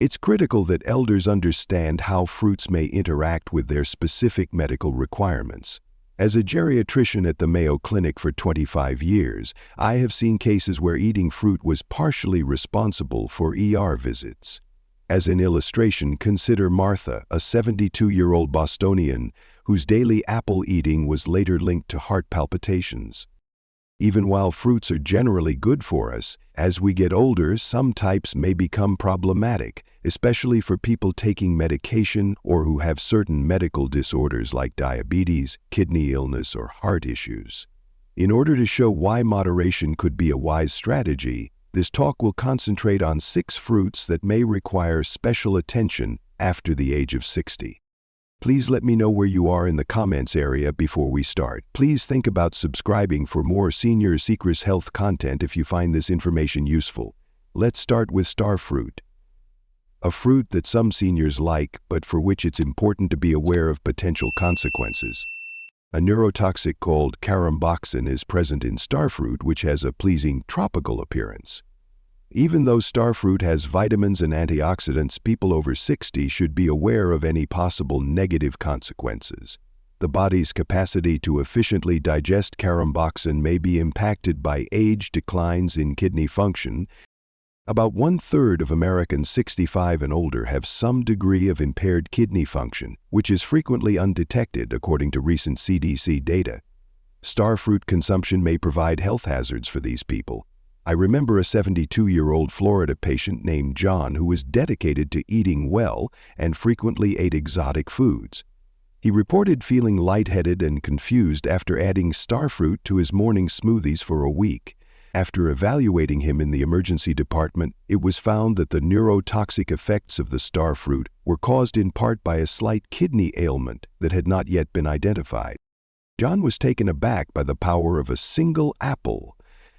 It's critical that elders understand how fruits may interact with their specific medical requirements. As a geriatrician at the Mayo Clinic for 25 years, I have seen cases where eating fruit was partially responsible for ER visits. As an illustration, consider Martha, a 72-year-old Bostonian whose daily apple eating was later linked to heart palpitations. Even while fruits are generally good for us, as we get older, some types may become problematic, especially for people taking medication or who have certain medical disorders like diabetes, kidney illness, or heart issues. In order to show why moderation could be a wise strategy, this talk will concentrate on 6 fruits that may require special attention after the age of 60. Please let me know where you are in the comments area before we start. Please think about subscribing for more Senior Secrets Health content if you find this information useful. Let's start with Starfruit, a fruit that some seniors like, but for which it's important to be aware of potential consequences. A neurotoxin called calorie-dense is present in starfruit, which has a pleasing tropical appearance. Even though starfruit has vitamins and antioxidants, people over 60 should be aware of any possible negative consequences. The body's capacity to efficiently digest calorie-dense may be impacted by age, declines in kidney function. About 1/3 of Americans 65 and older have some degree of impaired kidney function, which is frequently undetected according to recent CDC data. Starfruit consumption may provide health hazards for these people. I remember a 72-year-old Florida patient named John who was dedicated to eating well and frequently ate exotic foods. He reported feeling lightheaded and confused after adding starfruit to his morning smoothies for a week. After evaluating him in the emergency department, it was found that the neurotoxic effects of the starfruit were caused in part by a slight kidney ailment that had not yet been identified. John was taken aback by the power of a single apple.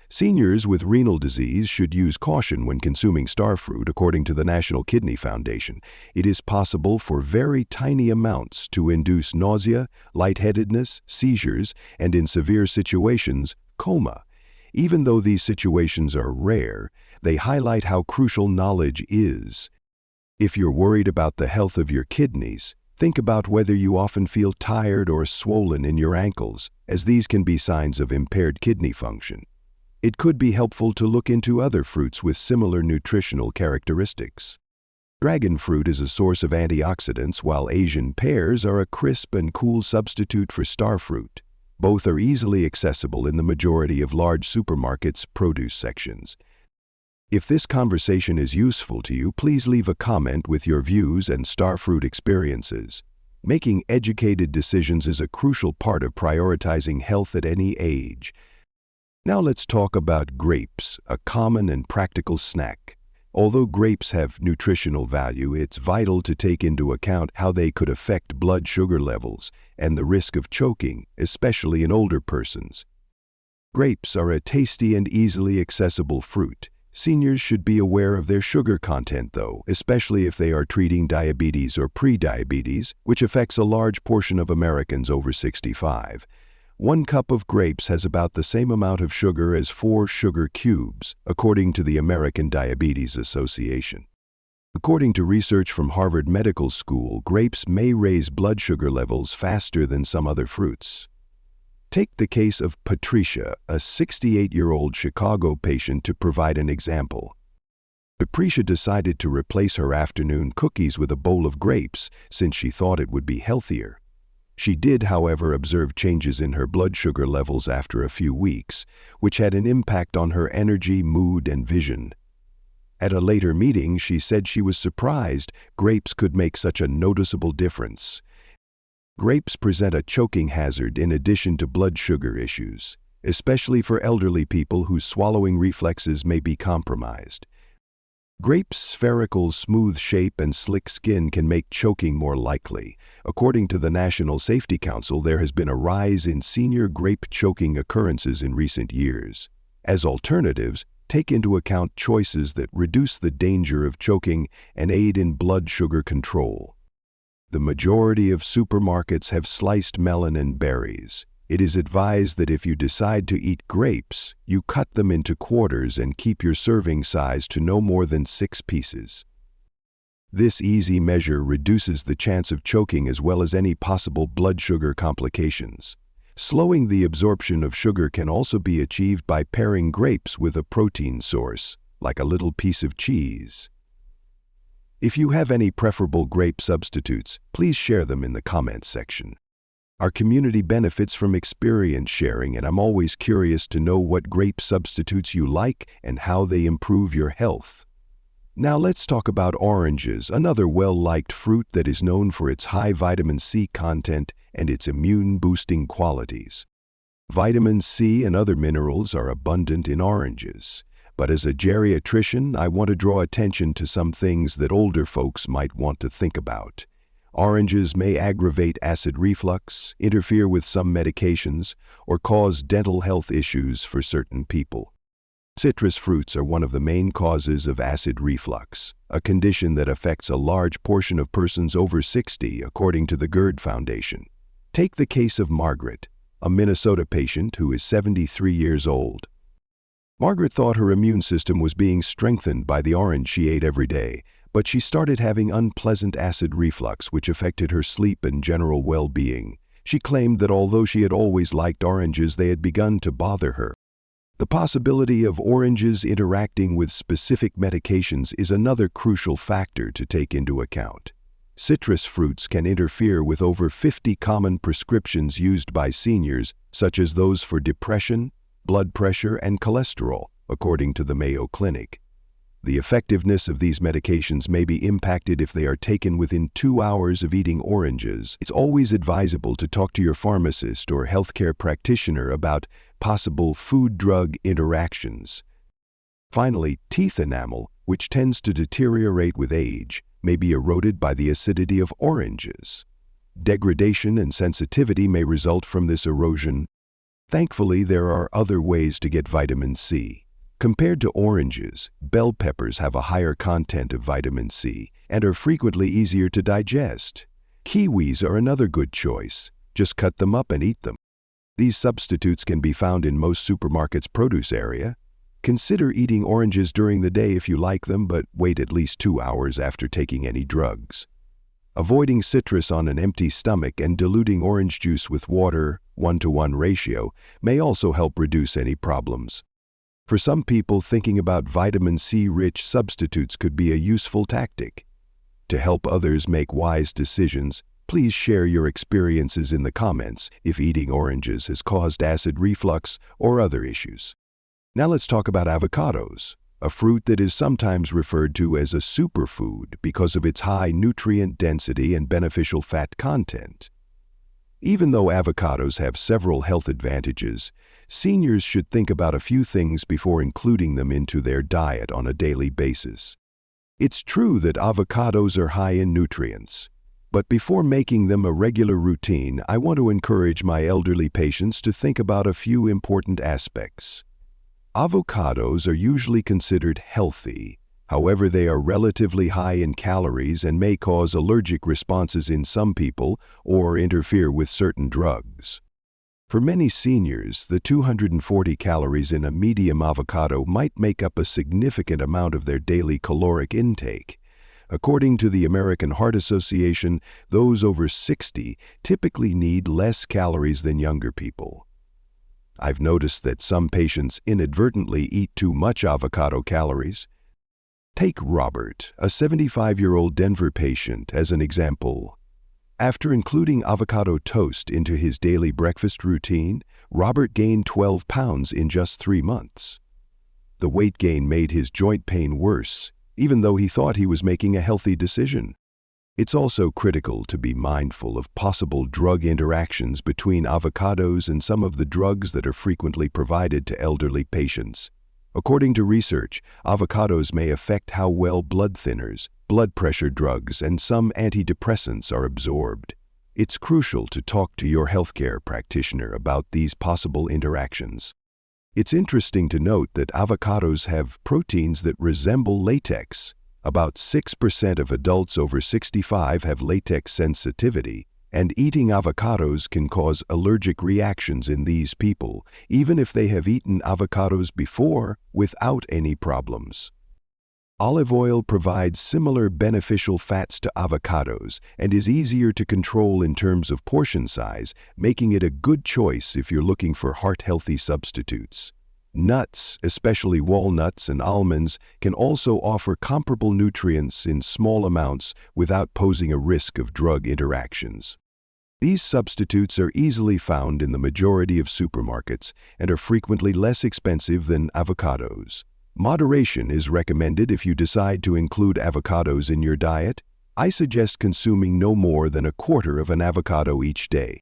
Seniors with renal disease should use caution when consuming starfruit, according to the National Kidney Foundation. It is possible for very tiny amounts to induce nausea, lightheadedness, seizures, and in severe situations, coma. Even though these situations are rare, they highlight how crucial knowledge is. If you're worried about the health of your kidneys, think about whether you often feel tired or swollen in your ankles, as these can be signs of impaired kidney function. It could be helpful to look into other fruits with similar nutritional characteristics. Dragon fruit is a source of antioxidants, while Asian pears are a crisp and cool substitute for starfruit. Both are easily accessible in the majority of large supermarkets' produce sections. If this conversation is useful to you, please leave a comment with your views and starfruit experiences. Making educated decisions is a crucial part of prioritizing health at any age. Now let's talk about grapes, a common and practical snack. Although grapes have nutritional value, it's vital to take into account how they could affect blood sugar levels and the risk of choking, especially in older persons. Grapes are a tasty and easily accessible fruit. Seniors should be aware of their sugar content, though, especially if they are treating diabetes or pre-diabetes, which affects a large portion of Americans over 65. 1 cup of grapes has about the same amount of sugar as 4 sugar cubes, according to the American Diabetes Association. According to research from Harvard Medical School, grapes may raise blood sugar levels faster than some other fruits. Take the case of Patricia, a 68-year-old Chicago patient, to provide an example. Patricia decided to replace her afternoon cookies with a bowl of grapes since she thought it would be healthier. She did, however, observe changes in her blood sugar levels after a few weeks, which had an impact on her energy, mood, and vision. At a later meeting, she said she was surprised grapes could make such a noticeable difference. Grapes present a choking hazard in addition to blood sugar issues, especially for elderly people whose swallowing reflexes may be compromised. Grapes' spherical, smooth shape and slick skin can make choking more likely. According to the National Safety Council, there has been a rise in senior grape choking occurrences in recent years. As alternatives, take into account choices that reduce the danger of choking and aid in blood sugar control. The majority of supermarkets have sliced melon and berries. It is advised that if you decide to eat grapes, you cut them into quarters and keep your serving size to no more than 6 pieces. This easy measure reduces the chance of choking as well as any possible blood sugar complications. Slowing the absorption of sugar can also be achieved by pairing grapes with a protein source, like a little piece of cheese. If you have any preferable grape substitutes, please share them in the comments section. Our community benefits from experience sharing, and I'm always curious to know what grape substitutes you like and how they improve your health. Now let's talk about oranges, another well-liked fruit that is known for its high vitamin C content and its immune-boosting qualities. Vitamin C and other minerals are abundant in oranges, but as a geriatrician, I want to draw attention to some things that older folks might want to think about. Oranges may aggravate acid reflux, interfere with some medications, or cause dental health issues for certain people. Citrus fruits are one of the main causes of acid reflux, a condition that affects a large portion of persons over 60, according to the GERD Foundation. Take the case of Margaret, a Minnesota patient who is 73 years old. Margaret thought her immune system was being strengthened by the orange she ate every day, but she started having unpleasant acid reflux, which affected her sleep and general well-being. She claimed that although she had always liked oranges, they had begun to bother her. The possibility of oranges interacting with specific medications is another crucial factor to take into account. Citrus fruits can interfere with over 50 common prescriptions used by seniors, such as those for depression, blood pressure, and cholesterol, according to the Mayo Clinic. The effectiveness of these medications may be impacted if they are taken within 2 hours of eating oranges. It's always advisable to talk to your pharmacist or healthcare practitioner about possible food-drug interactions. Finally, teeth enamel, which tends to deteriorate with age, may be eroded by the acidity of oranges. Degradation and sensitivity may result from this erosion. Thankfully, there are other ways to get vitamin C. Compared to oranges, bell peppers have a higher content of vitamin C and are frequently easier to digest. Kiwis are another good choice. Just cut them up and eat them. These substitutes can be found in most supermarkets' produce area. Consider eating oranges during the day if you like them, but wait at least 2 hours after taking any drugs. Avoiding citrus on an empty stomach and diluting orange juice with water, 1-to-1 ratio, may also help reduce any problems. For some people, thinking about vitamin C-rich substitutes could be a useful tactic. To help others make wise decisions, please share your experiences in the comments if eating oranges has caused acid reflux or other issues. Now let's talk about avocados, a fruit that is sometimes referred to as a superfood because of its high nutrient density and beneficial fat content. Even though avocados have several health advantages, seniors should think about a few things before including them into their diet on a daily basis. It's true that avocados are high in nutrients, but before making them a regular routine, I want to encourage my elderly patients to think about a few important aspects. Avocados are usually considered healthy. However, they are relatively high in calories and may cause allergic responses in some people or interfere with certain drugs. For many seniors, the 240 calories in a medium avocado might make up a significant amount of their daily caloric intake. According to the American Heart Association, those over 60 typically need less calories than younger people. I've noticed that some patients inadvertently eat too much avocado calories. Take Robert, a 75-year-old Denver patient, as an example. After including avocado toast into his daily breakfast routine, Robert gained 12 pounds in just 3 months. The weight gain made his joint pain worse, even though he thought he was making a healthy decision. It's also critical to be mindful of possible drug interactions between avocados and some of the drugs that are frequently provided to elderly patients. According to research, avocados may affect how well blood thinners, blood pressure drugs, and some antidepressants are absorbed. It's crucial to talk to your healthcare practitioner about these possible interactions. It's interesting to note that avocados have proteins that resemble latex. About 6% of adults over 65 have latex sensitivity, and eating avocados can cause allergic reactions in these people, even if they have eaten avocados before without any problems. Olive oil provides similar beneficial fats to avocados and is easier to control in terms of portion size, making it a good choice if you're looking for heart-healthy substitutes. Nuts, especially walnuts and almonds, can also offer comparable nutrients in small amounts without posing a risk of drug interactions. These substitutes are easily found in the majority of supermarkets and are frequently less expensive than avocados. Moderation is recommended if you decide to include avocados in your diet. I suggest consuming no more than a quarter of an avocado each day.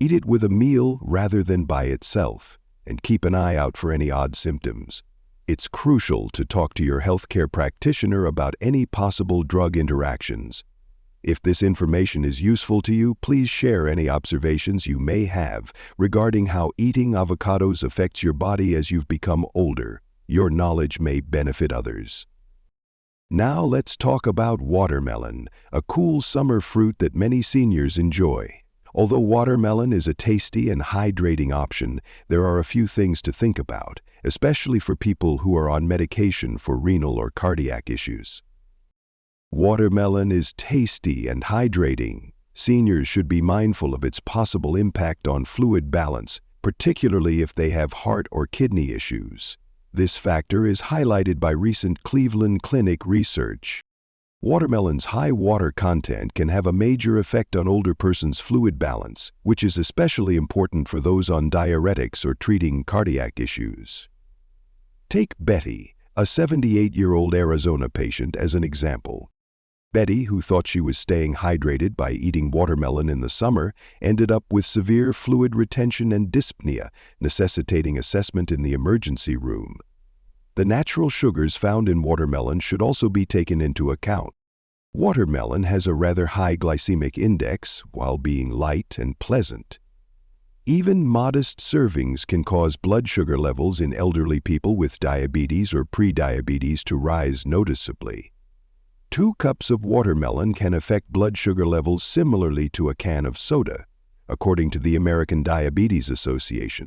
Eat it with a meal rather than by itself, and keep an eye out for any odd symptoms. It's crucial to talk to your healthcare practitioner about any possible drug interactions. If this information is useful to you, please share any observations you may have regarding how eating avocados affects your body as you've become older. Your knowledge may benefit others. Now let's talk about watermelon, a cool summer fruit that many seniors enjoy. Although watermelon is a tasty and hydrating option, there are a few things to think about, especially for people who are on medication for renal or cardiac issues. Watermelon is tasty and hydrating. Seniors should be mindful of its possible impact on fluid balance, particularly if they have heart or kidney issues. This factor is highlighted by recent Cleveland Clinic research. Watermelon's high water content can have a major effect on older person's fluid balance, which is especially important for those on diuretics or treating cardiac issues. Take Betty, a 78-year-old Arizona patient, as an example. Betty, who thought she was staying hydrated by eating watermelon in the summer, ended up with severe fluid retention and dyspnea, necessitating assessment in the emergency room. The natural sugars found in watermelon should also be taken into account. Watermelon has a rather high glycemic index while being light and pleasant. Even modest servings can cause blood sugar levels in elderly people with diabetes or prediabetes to rise noticeably. 2 cups of watermelon can affect blood sugar levels similarly to a can of soda, according to the American Diabetes Association.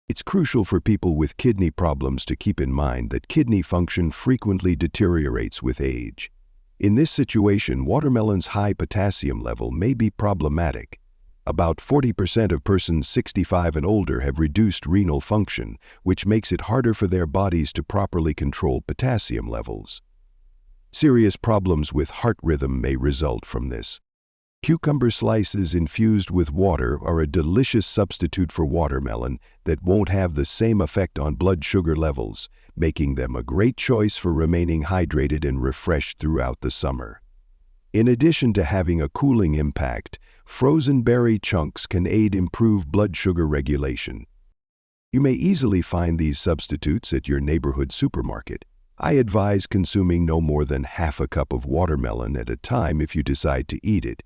It's crucial for people with kidney problems to keep in mind that kidney function frequently deteriorates with age. In this situation, watermelon's high potassium level may be problematic. About 40% of persons 65 and older have reduced renal function, which makes it harder for their bodies to properly control potassium levels. Serious problems with heart rhythm may result from this. Cucumber slices infused with water are a delicious substitute for watermelon that won't have the same effect on blood sugar levels, making them a great choice for remaining hydrated and refreshed throughout the summer. In addition to having a cooling impact, frozen berry chunks can aid improve blood sugar regulation. You may easily find these substitutes at your neighborhood supermarket. I advise consuming no more than half a cup of watermelon at a time if you decide to eat it.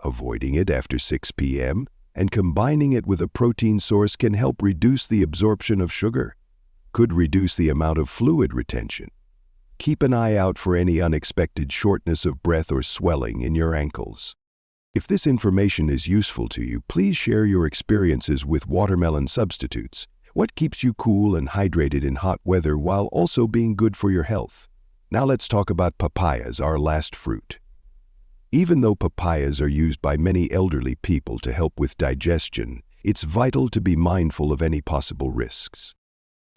Avoiding it after 6 p.m. and combining it with a protein source can help reduce the absorption of sugar. Could reduce the amount of fluid retention. Keep an eye out for any unexpected shortness of breath or swelling in your ankles. If this information is useful to you, please share your experiences with watermelon substitutes. What keeps you cool and hydrated in hot weather while also being good for your health? Now let's talk about papayas, our last fruit. Even though papayas are used by many elderly people to help with digestion, it's vital to be mindful of any possible risks.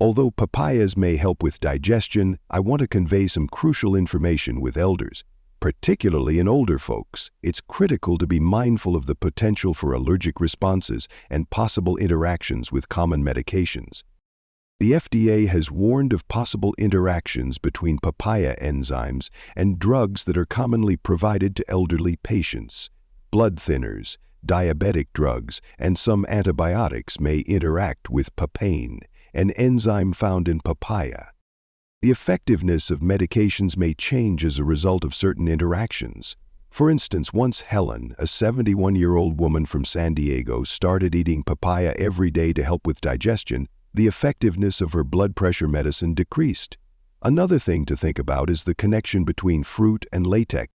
Although papayas may help with digestion, I want to convey some crucial information with elders. Particularly in older folks, it's critical to be mindful of the potential for allergic responses and possible interactions with common medications. The FDA has warned of possible interactions between papaya enzymes and drugs that are commonly provided to elderly patients. Blood thinners, diabetic drugs, and some antibiotics may interact with papain, an enzyme found in papaya. The effectiveness of medications may change as a result of certain interactions. For instance, once Helen, a 71-year-old woman from San Diego, started eating papaya every day to help with digestion, the effectiveness of her blood pressure medicine decreased. Another thing to think about is the connection between fruit and latex.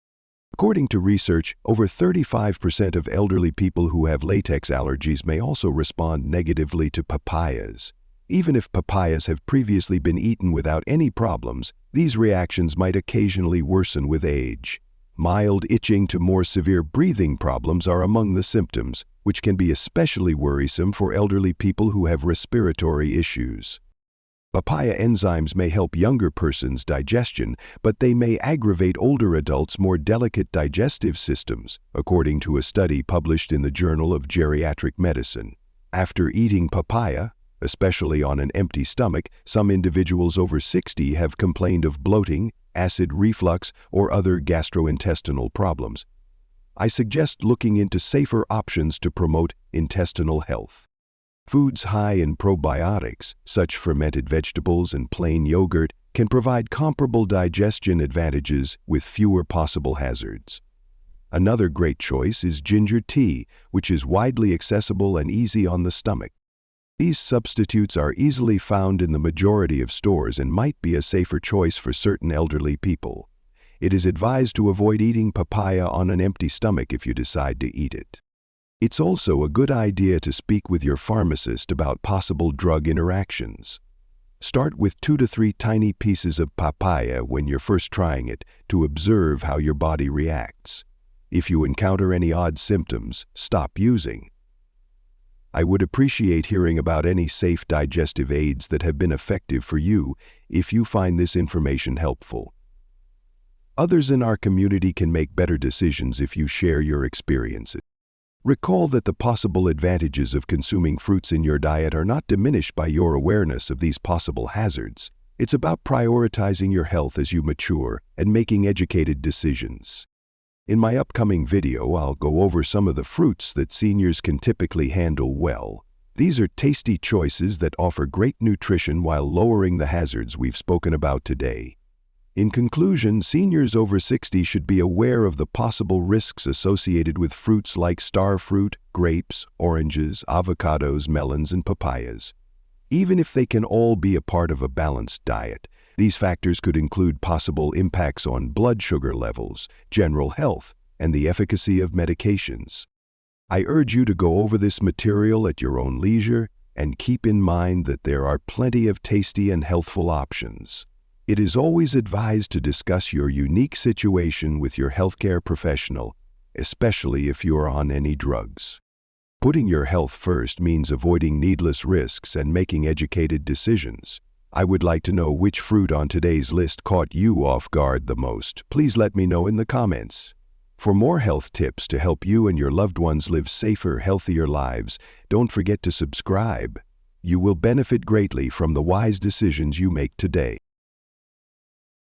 According to research, over 35% of elderly people who have latex allergies may also respond negatively to papayas. Even if papayas have previously been eaten without any problems, these reactions might occasionally worsen with age. Mild itching to more severe breathing problems are among the symptoms, which can be especially worrisome for elderly people who have respiratory issues. Papaya enzymes may help younger persons' digestion, but they may aggravate older adults' more delicate digestive systems, according to a study published in the Journal of Geriatric Medicine. After eating papaya, especially on an empty stomach, some individuals over 60 have complained of bloating, acid reflux, or other gastrointestinal problems. I suggest looking into safer options to promote intestinal health. Foods high in probiotics, such fermented vegetables and plain yogurt, can provide comparable digestion advantages with fewer possible hazards. Another great choice is ginger tea, which is widely accessible and easy on the stomach. These substitutes are easily found in the majority of stores and might be a safer choice for certain elderly people. It is advised to avoid eating papaya on an empty stomach if you decide to eat it. It's also a good idea to speak with your pharmacist about possible drug interactions. Start with 2 to 3 tiny pieces of papaya when you're first trying it to observe how your body reacts. If you encounter any odd symptoms, stop using. I would appreciate hearing about any safe digestive aids that have been effective for you if you find this information helpful. Others in our community can make better decisions if you share your experiences. Recall that the possible advantages of consuming fruits in your diet are not diminished by your awareness of these possible hazards. It's about prioritizing your health as you mature and making educated decisions. In my upcoming video, I'll go over some of the fruits that seniors can typically handle well. These are tasty choices that offer great nutrition while lowering the hazards we've spoken about today. In conclusion, seniors over 60 should be aware of the possible risks associated with fruits like starfruit, grapes, oranges, avocados, melons, and papayas. Even if they can all be a part of a balanced diet, these factors could include possible impacts on blood sugar levels, general health, and the efficacy of medications. I urge you to go over this material at your own leisure and keep in mind that there are plenty of tasty and healthful options. It is always advised to discuss your unique situation with your healthcare professional, especially if you are on any drugs. Putting your health first means avoiding needless risks and making educated decisions. I would like to know which fruit on today's list caught you off guard the most. Please let me know in the comments. For more health tips to help you and your loved ones live safer, healthier lives, don't forget to subscribe. You will benefit greatly from the wise decisions you make today.